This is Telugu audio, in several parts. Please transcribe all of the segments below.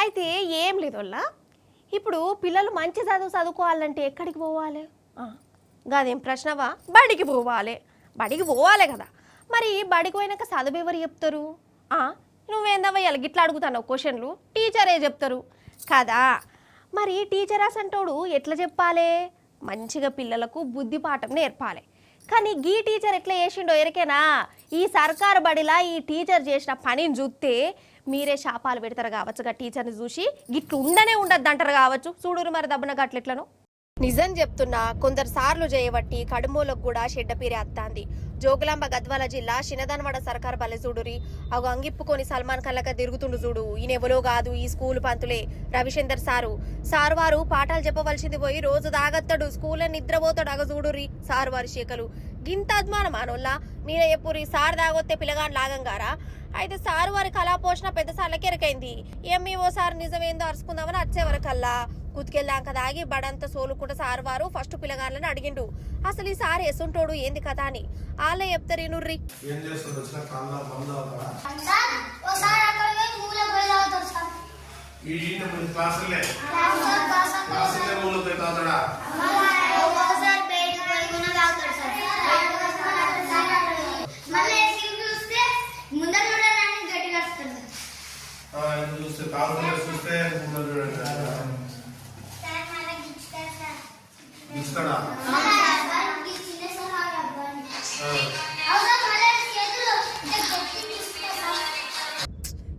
అయితే ఏం లేదు వల్ల ఇప్పుడు పిల్లలు మంచి చదువుకోవాలంటే ఎక్కడికి పోవాలి? గదేం ప్రశ్నవా? బడికి పోవాలి కదా. మరి బడికి పోయినాక చదువు ఎవరు చెప్తారు? నువ్వేందవ్వ గిట్లా అడుగుతావు క్వశ్చన్లు, టీచరే చెప్తారు కదా. మరి టీచర్ అసంటోడు ఎట్లా చెప్పాలి? మంచిగా పిల్లలకు బుద్ధి పాఠం నేర్పాలి. కానీ ఈ టీచర్ ఎట్లా చేసిండో ఎరికేనా? ఈ సర్కారు బడిలా ఈ టీచర్ చేసిన పనిని చూస్తే మీరే శాపాలు పెడతారు కావచ్చు. టీచర్ని చూసి గిట్లు ఉండద్దు అంటారు కావచ్చు. చూడురు మరి దబ్బున గట్లెట్లను. నిజం చెప్తున్నా, కొందరు సార్లు చేయబట్టి కడుమూలకు కూడా చెడ్డపీరే అత్తాంది. జోగులాంబ గద్వాల జిల్లా శినదన్వాడ సర్కార్ బలె చూడురి. అవు అంగిప్పుకొని సల్మాన్ ఖాన్లక తిరుగుతుండు చూడు. ఈయనెవలో కాదు, ఈ స్కూల్ పంతులే రవిశంకర్ సారు వారు పాఠాలు చెప్పవలసింది పోయి రోజు దాగత్తాడు, స్కూల్లో నిద్రపోతాడు. అగ చూడురి సారు వారి శేఖలు. గింత అద్మానం అనోళ్ళ మీరే ఎప్పురి సార్ దాగొత్తే పిల్లగాని లాగంగారా? అయితే సారు వారి కళాపోషణ పెద్ద సార్లకి ఎరకైంది. ఎంఈఓ సార్ నిజమేందో అరుచుకుందామని వచ్చేవరకల్లా కుతికెళ్ళాక దాగి బడంతా సోలుకుంట సారు వారు ఫస్ట్ పిల్లగాళ్ళని అడిగిండు. అసలు ఈ సార్ ఎసుంటోడు ఏంది కదా అని వాళ్ళే చెప్తారు. ఇనుర్రి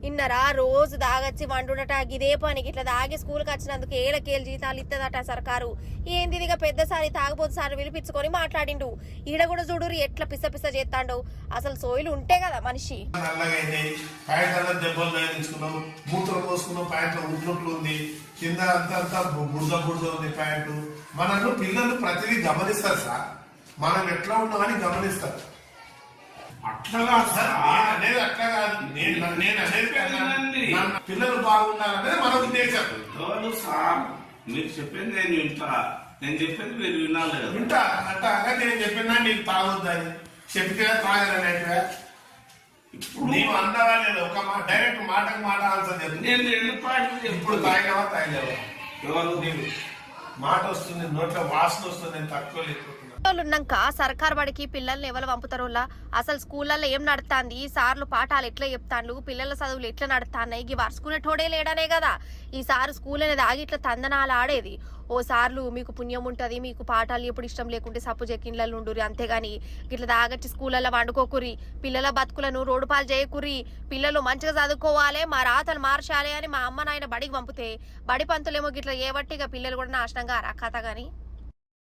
ఇన్నరా రోజు దాగచ్చి వండునట. గిదే పనికి ఇట్లా దాగి స్కూల్కి వచ్చినందుకు ఏళ్ళకేళ్ళు జీతాలు ఇస్తుందట సర్కారు. ఏందిదిగా పెద్దసారి తాగబోతు సార్ పిలిపించుకొని మాట్లాడిండు. ఈడ కూడా చూడు ఎట్లా పిస చేస్తాండు. అసలు సోయిలు ఉంటే కదా మనిషి. కింద అంతా బురద ఉంది ప్యాంటు. మనల్ని పిల్లలు ప్రతిదీ గమనిస్తారు సార్. మనం ఎట్లా ఉన్నామని గమనిస్తారు. అట్లా కాదు సార్, అనేది అట్లా కాదు. నేను అనేది పిల్లలు బాగున్నారనేది మన ఉద్దేశం. సార్ మీరు చెప్పింది నేను వింటా, నేను చెప్పింది మీరు వినాలి కదా. వింటా అంటే నేను చెప్పినా నీకు తాగొద్దని చెప్తే తాగలనేటివా? నీవు అన్నావా లేదు? ఒక డైరెక్ట్ మాటకు మాట ఆన్సర్ చెప్పు. నేను ఇప్పుడు తాగినావా ఎవరు నీవు మాట వస్తుంది, నోట్ల వాసన వస్తుంది. నేను తక్కువ లేకపోతున్నా ఉన్నాక సర్కార్ బడికి పిల్లల్ని ఎవరు పంపుతారోలా? అసలు స్కూళ్ళల్లో ఏం నడుతాంది? సార్లు పాఠాలు ఎట్లా చెప్తాండ్లు? పిల్లల చదువులు ఎట్లా నడుతాన్నాయి? ఇవి వరుసుకునేటోడే లేడనే కదా ఈ సారు స్కూల్ అనేది ఆగి ఇట్లా తందనాలు ఆడేది. ఓ సార్లు మీకు పుణ్యం ఉంటుంది, మీకు పాఠాలు ఎప్పుడు ఇష్టం లేకుంటే సప్పు చెక్కిండ్లలో ఉండురి, అంతేగాని ఇట్లా దాగచ్చి స్కూళ్ళల్లో వండుకోకురి, పిల్లల బతుకులను రోడ్డు పాలు చేయకురి, పిల్లలు మంచిగా చదువుకోవాలి, మా రాతలు మార్చాలి అని మా అమ్మ నాయన బడికి పంపితే బడి పంతులేమో గిట్లా ఏవట్టిగా పిల్లలు కూడా నాశనంగా కథ గాని.